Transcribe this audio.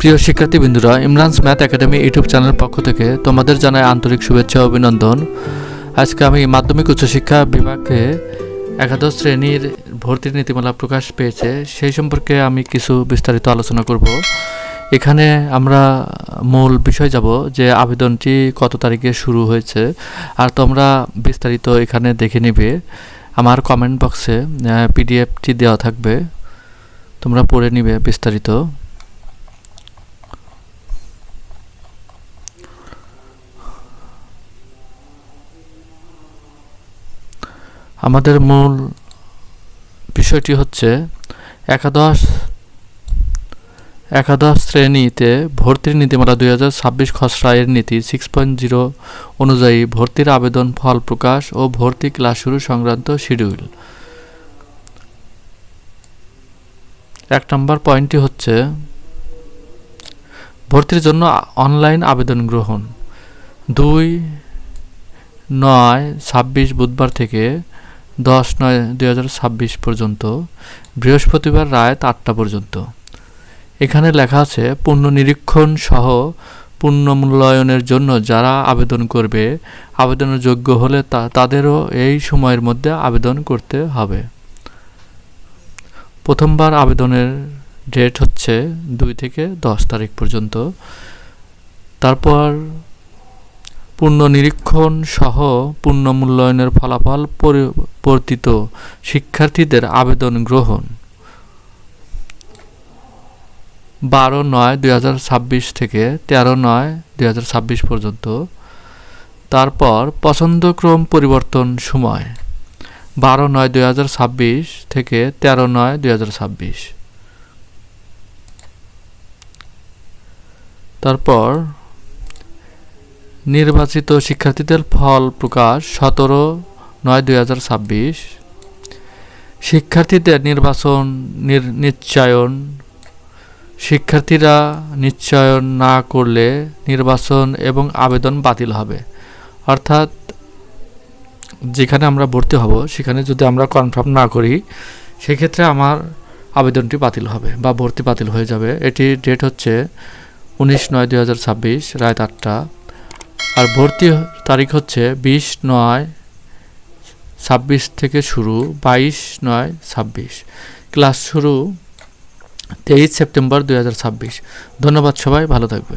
প্রিয় শিক্ষার্থীবৃন্দরা, Imran's math academy YouTube চ্যানেলের পক্ষ থেকে তোমাদের জানাই আন্তরিক শুভেচ্ছা ও অভিনন্দন। আজকে আমি মাধ্যমিক উচ্চশিক্ষা বিভাগে একাদশ শ্রেণীর ভর্তির নীতিমালা প্রকাশ পেয়েছে সেই সম্পর্কে আমি কিছু বিস্তারিত আলোচনা করব। এখানে আমরা মূল বিষয় যাব যে আবেদনটি কত তারিখে শুরু হয়েছে, আর তোমরা বিস্তারিত এখানে দেখে নিবে। আমার কমেন্ট বক্সে পিডিএফটি দেওয়া থাকবে, তোমরা পড়ে নিবে বিস্তারিত। আমাদের মূল বিষয়টি হচ্ছে একাদশ শ্রেণীতে ভর্তির নীতিমালা 2026 খসড়া এর নীতি 6.0 অনুযায়ী ভর্তির আবেদন ফল প্রকাশ ও ভর্তি ক্লাস শুরু সংক্রান্ত শিডিউল। 1 নম্বর পয়েন্টটি হচ্ছে ভর্তির জন্য অনলাইন আবেদন গ্রহণ 2/9/26 বুধবার থেকে 10/9/2026 পর্যন্ত, বৃহস্পতিবার রাত 8টা পর্যন্ত। এখানে লেখা আছে পূর্ণ নিরীক্ষণ সহ পূর্ণ মূল্যায়নের জন্য যারা আবেদন করবে, আবেদনের যোগ্য হলে তাদেরও এই সময়ের মধ্যে আবেদন করতে হবে। প্রথমবার আবেদনের ডেট হচ্ছে 2 থেকে 10 তারিখ পর্যন্ত। তারপর পূর্ণ নিরীক্ষণ সহ পূর্ণ মূল্যায়নের ফলাফল পরিবর্তিত শিক্ষার্থীদের আবেদন গ্রহণ 12/9/2026 থেকে 13/9/2026 পর্যন্ত। তারপর পছন্দক্রম পরিবর্তন সময় 12/9/2026 থেকে 13/9/2026। তারপর নির্বাচিত শিক্ষার্থীদের ফল প্রকাশ 17/9/2026। শিক্ষার্থীদের নির্বাচন নিশ্চয়ন, শিক্ষার্থীরা নিশ্চয়ন না করলে নির্বাচন এবং আবেদন বাতিল হবে। অর্থাৎ যেখানে আমরা ভর্তি হব সেখানে যদি আমরা কনফার্ম না করি সেক্ষেত্রে আমার আবেদনটি বাতিল হবে বা ভর্তি বাতিল হয়ে যাবে। এটি ডেট হচ্ছে 19/9/2026 রাত 8টা। আর ভর্তি তারিখ হচ্ছে 20/9/26 থেকে শুরু 22/9/26। ক্লাস শুরু 23 সেপ্টেম্বর 2026। ধন্যবাদ, সবাই ভালো থাকবে।